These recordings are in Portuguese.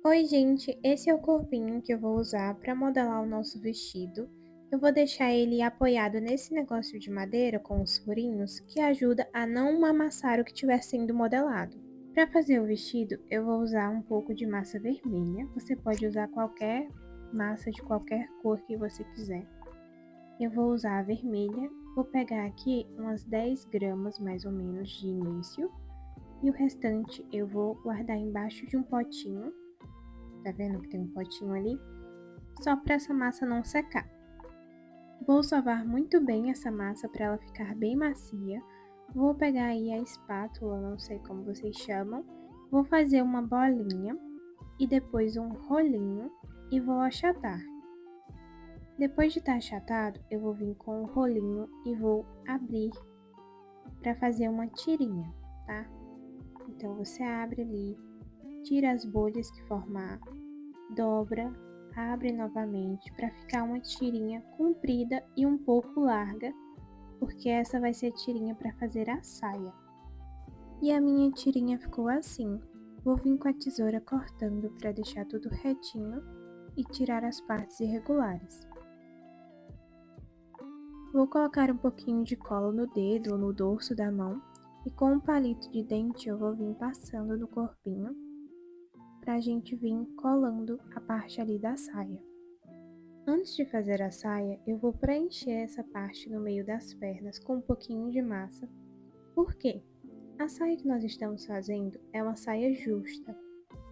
Oi, gente, esse é o corpinho que eu vou usar para modelar o nosso vestido. Eu vou deixar ele apoiado nesse negócio de madeira com os furinhos que ajuda a não amassar o que estiver sendo modelado. Para fazer o vestido, eu vou usar um pouco de massa vermelha. Você pode usar qualquer massa de qualquer cor que você quiser. Eu vou usar a vermelha. Vou pegar aqui umas 10 gramas mais ou menos de início e o restante eu vou guardar embaixo de um potinho. Tá vendo que tem um potinho ali? Só para essa massa não secar. Vou sovar muito bem essa massa para ela ficar bem macia. Vou pegar aí a espátula, não sei como vocês chamam. Vou fazer uma bolinha e depois um rolinho e vou achatar. Depois de estar achatado, eu vou vir com o rolinho e vou abrir para fazer uma tirinha, tá? Então você abre ali, tira as bolhas que formar, dobra, abre novamente para ficar uma tirinha comprida e um pouco larga, porque essa vai ser a tirinha para fazer a saia. E a minha tirinha ficou assim. Vou vir com a tesoura cortando para deixar tudo retinho e tirar as partes irregulares. Vou colocar um pouquinho de cola no dedo ou no dorso da mão e com um palito de dente eu vou vir passando no corpinho pra gente vir colando a parte ali da saia. Antes de fazer a saia, eu vou preencher essa parte no meio das pernas com um pouquinho de massa. Por quê? A saia que nós estamos fazendo é uma saia justa.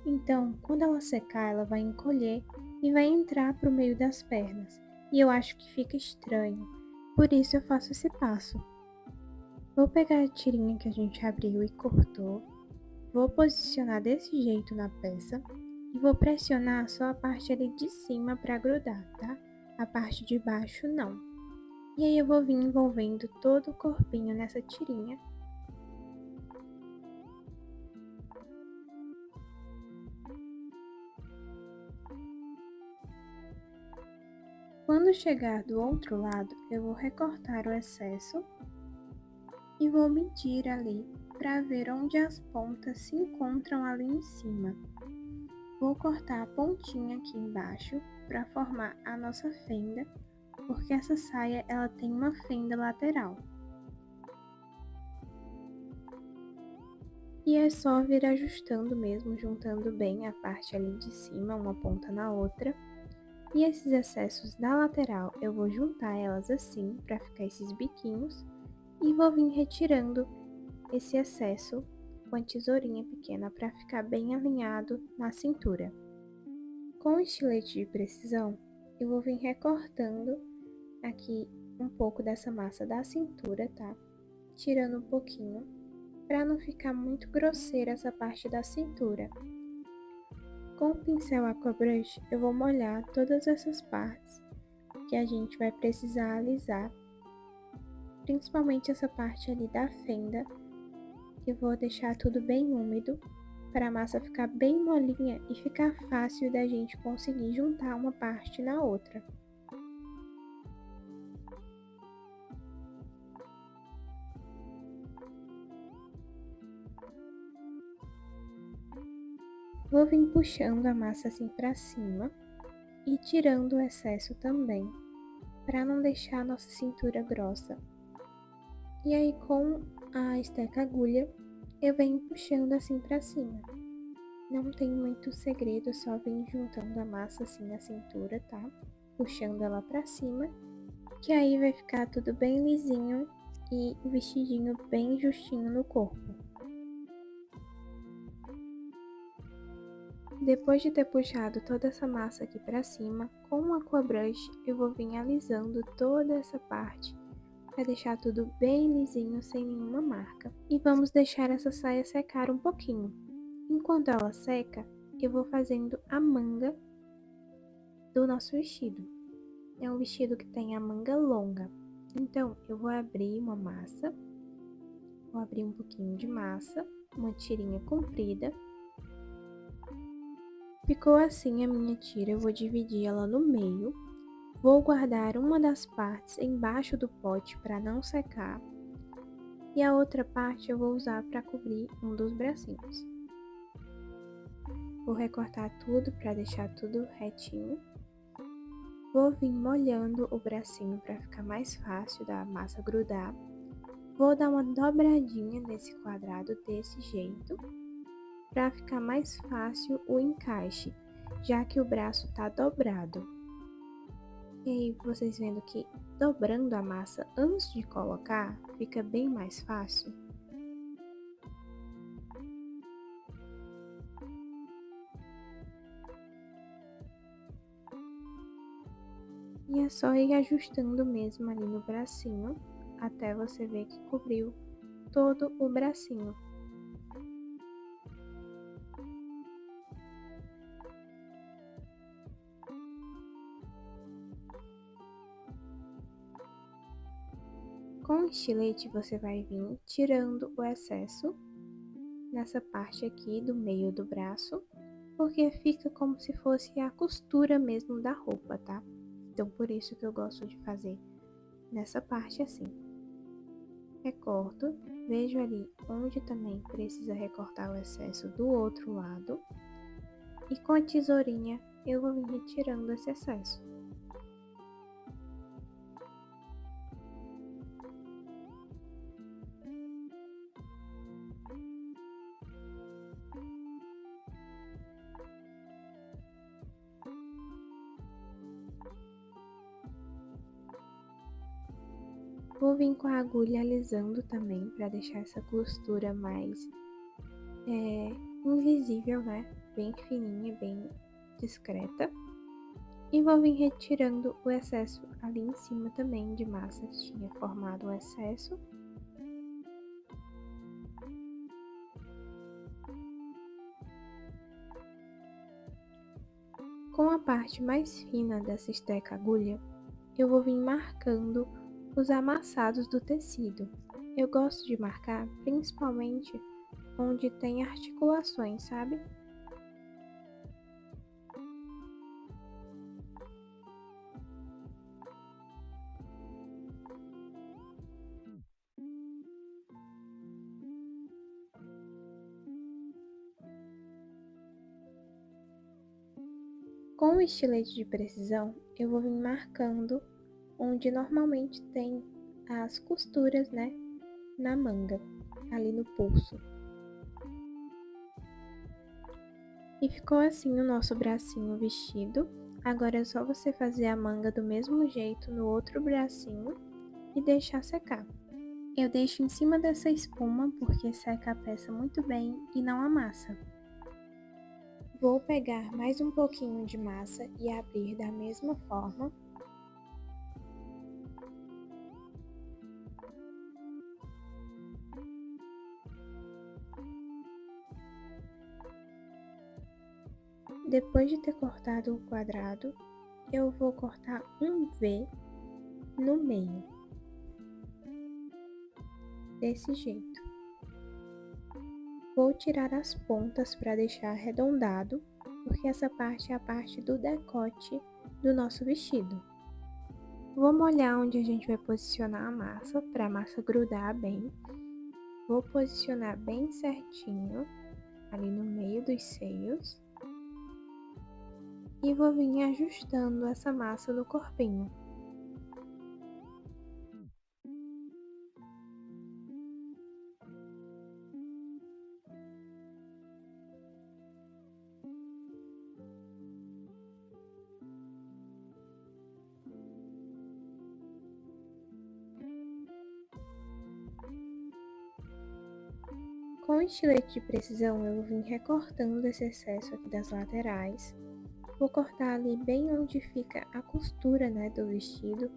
Então, quando ela secar, ela vai encolher e vai entrar pro meio das pernas. E eu acho que fica estranho. Por isso eu faço esse passo. Vou pegar a tirinha que a gente abriu e cortou. Vou posicionar desse jeito na peça e vou pressionar só a parte ali de cima para grudar, tá? A parte de baixo não. E aí eu vou vir envolvendo todo o corpinho nessa tirinha. Quando chegar do outro lado, eu vou recortar o excesso e vou medir ali para ver onde as pontas se encontram ali em cima. Vou cortar a pontinha aqui embaixo para formar a nossa fenda, porque essa saia ela tem uma fenda lateral. E é só vir ajustando mesmo, juntando bem a parte ali de cima, uma ponta na outra. E esses excessos da lateral eu vou juntar elas assim para ficar esses biquinhos e vou vir retirando esse excesso com a tesourinha pequena para ficar bem alinhado na cintura. Com o estilete de precisão, eu vou vir recortando aqui um pouco dessa massa da cintura, tá? Tirando um pouquinho, para não ficar muito grosseira essa parte da cintura. Com o pincel Aquabrush, eu vou molhar todas essas partes que a gente vai precisar alisar, principalmente essa parte ali da fenda, que eu vou deixar tudo bem úmido, para a massa ficar bem molinha e ficar fácil da gente conseguir juntar uma parte na outra. Vou vir puxando a massa assim para cima e tirando o excesso também, para não deixar a nossa cintura grossa. E aí com a esteca agulha, eu venho puxando assim para cima. Não tem muito segredo, só vem juntando a massa assim na cintura, tá? Puxando ela para cima, que aí vai ficar tudo bem lisinho e o vestidinho bem justinho no corpo. Depois de ter puxado toda essa massa aqui para cima, com o Aquabrush eu vou vir alisando toda essa parte para deixar tudo bem lisinho, sem nenhuma marca. E vamos deixar essa saia secar um pouquinho. Enquanto ela seca, eu vou fazendo a manga do nosso vestido. É um vestido que tem a manga longa. Então, eu vou abrir uma massa, vou abrir um pouquinho de massa, uma tirinha comprida. Ficou assim a minha tira, eu vou dividir ela no meio. Vou guardar uma das partes embaixo do pote para não secar. E a outra parte eu vou usar para cobrir um dos bracinhos. Vou recortar tudo para deixar tudo retinho. Vou vir molhando o bracinho para ficar mais fácil da massa grudar. Vou dar uma dobradinha nesse quadrado desse jeito, para ficar mais fácil o encaixe, já que o braço está dobrado. E aí, vocês vendo que dobrando a massa antes de colocar, fica bem mais fácil. E é só ir ajustando mesmo ali no bracinho, até você ver que cobriu todo o bracinho. Com o estilete você vai vir tirando o excesso nessa parte aqui do meio do braço, porque fica como se fosse a costura mesmo da roupa, tá? Então por isso que eu gosto de fazer nessa parte assim. Recorto, vejo ali onde também precisa recortar o excesso do outro lado. E com a tesourinha eu vou vir retirando esse excesso. Vou vir com a agulha alisando também para deixar essa costura mais invisível, né? Bem fininha, bem discreta. E vou vir retirando o excesso ali em cima também de massa que tinha formado o excesso. Com a parte mais fina dessa esteca agulha, eu vou vir marcando os amassados do tecido. Eu gosto de marcar principalmente onde tem articulações, sabe? Com o estilete de precisão, eu vou vir marcando onde normalmente tem as costuras, né, na manga, ali no pulso. E ficou assim o nosso bracinho vestido. Agora é só você fazer a manga do mesmo jeito no outro bracinho e deixar secar. Eu deixo em cima dessa espuma porque seca a peça muito bem e não amassa. Vou pegar mais um pouquinho de massa e abrir da mesma forma. Depois de ter cortado o quadrado, eu vou cortar um V no meio, desse jeito. Vou tirar as pontas para deixar arredondado, porque essa parte é a parte do decote do nosso vestido. Vou molhar onde a gente vai posicionar a massa, para a massa grudar bem. Vou posicionar bem certinho, ali no meio dos seios. E vou vir ajustando essa massa no corpinho. Com o estilete de precisão, eu vou vir recortando esse excesso aqui das laterais. Vou cortar ali bem onde fica a costura, né, do vestido,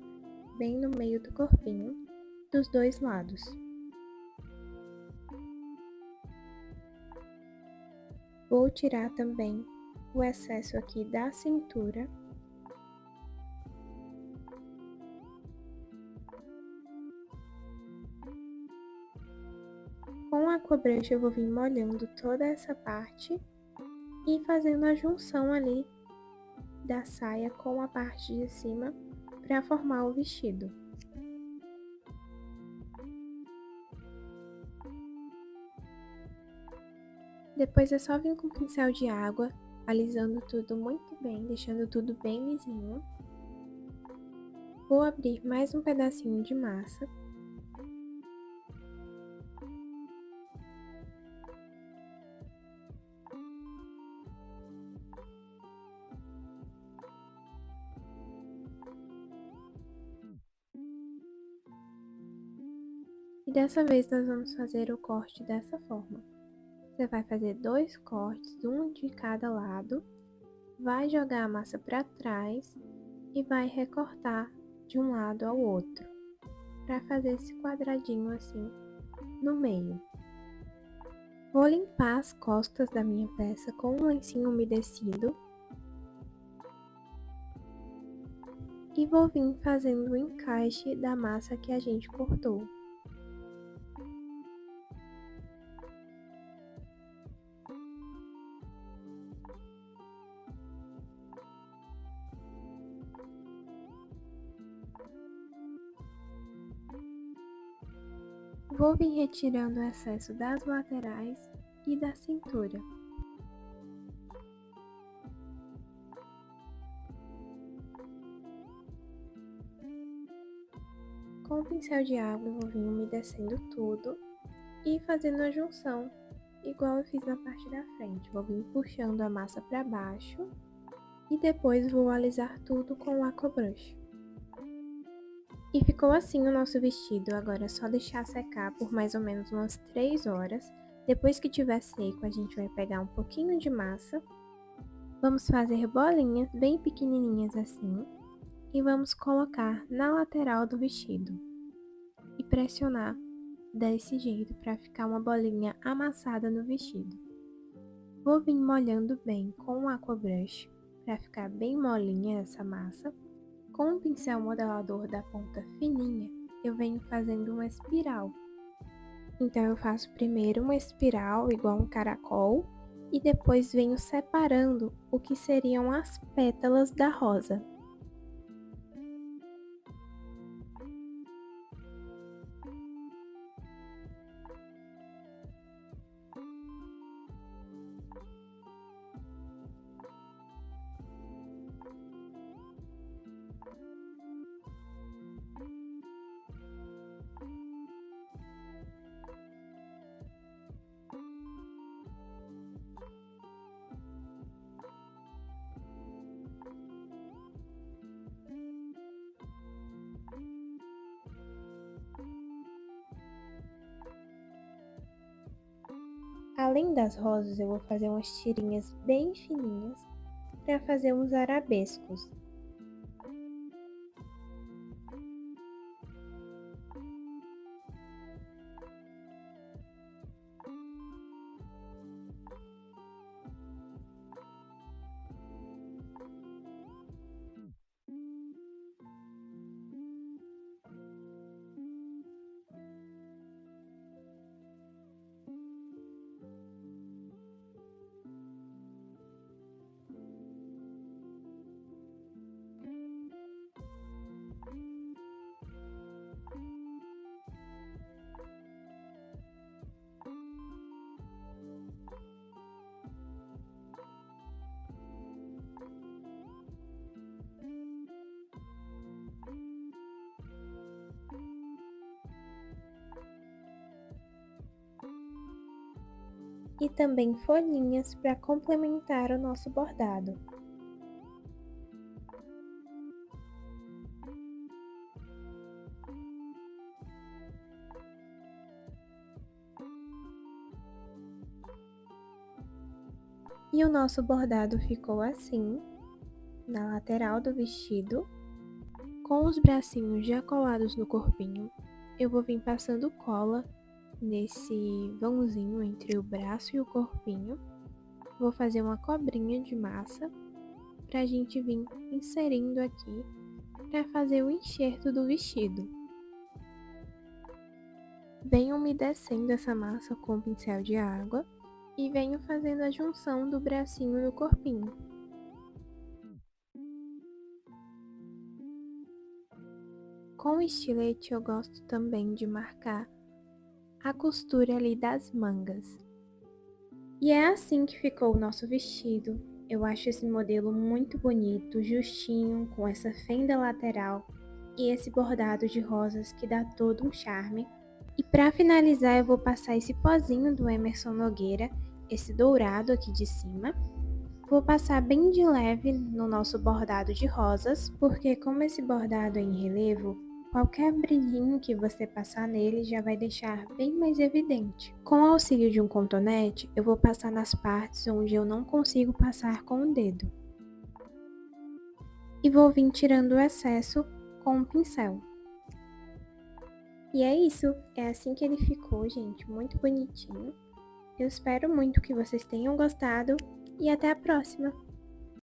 bem no meio do corpinho, dos dois lados. Vou tirar também o excesso aqui da cintura. Com a aquabranche eu vou vir molhando toda essa parte e fazendo a junção ali da saia com a parte de cima para formar o vestido. Depois é só vir com um pincel de água, alisando tudo muito bem, deixando tudo bem lisinho. Vou abrir mais um pedacinho de massa. E dessa vez nós vamos fazer o corte dessa forma. Você vai fazer 2 cortes, um de cada lado, vai jogar a massa para trás e vai recortar de um lado ao outro, para fazer esse quadradinho assim no meio. Vou limpar as costas da minha peça com um lencinho umedecido e vou vir fazendo o encaixe da massa que a gente cortou. Vou vir retirando o excesso das laterais e da cintura. Com o pincel de água eu vou vir umedecendo tudo e fazendo a junção, igual eu fiz na parte da frente. Vou vir puxando a massa para baixo e depois vou alisar tudo com o aquabrush. E ficou assim o nosso vestido. Agora é só deixar secar por mais ou menos umas 3 horas. Depois que tiver seco, a gente vai pegar um pouquinho de massa. Vamos fazer bolinhas bem pequenininhas assim e vamos colocar na lateral do vestido e pressionar desse jeito para ficar uma bolinha amassada no vestido. Vou vir molhando bem com o aquabrush para ficar bem molinha essa massa. Com o pincel modelador da ponta fininha, eu venho fazendo uma espiral. Então eu faço primeiro uma espiral igual um caracol e depois venho separando o que seriam as pétalas da rosa. Além das rosas, eu vou fazer umas tirinhas bem fininhas para fazer uns arabescos. E também folhinhas para complementar o nosso bordado. E o nosso bordado ficou assim, na lateral do vestido, com os bracinhos já colados no corpinho. Eu vou vir passando cola nesse vãozinho entre o braço e o corpinho. Vou fazer uma cobrinha de massa pra gente vir inserindo aqui para fazer o enxerto do vestido. Venho umedecendo essa massa com o pincel de água e venho fazendo a junção do bracinho no corpinho. Com o estilete eu gosto também de marcar a costura ali das mangas. E é assim que ficou o nosso vestido. Eu acho esse modelo muito bonito, justinho, com essa fenda lateral e esse bordado de rosas que dá todo um charme. E para finalizar, eu vou passar esse pozinho do Emerson Nogueira, esse dourado aqui de cima. Vou passar bem de leve no nosso bordado de rosas, porque como esse bordado é em relevo, qualquer brilhinho que você passar nele já vai deixar bem mais evidente. Com o auxílio de um cotonete, eu vou passar nas partes onde eu não consigo passar com o dedo. E vou vir tirando o excesso com um pincel. E é isso, é assim que ele ficou, gente, muito bonitinho. Eu espero muito que vocês tenham gostado e até a próxima!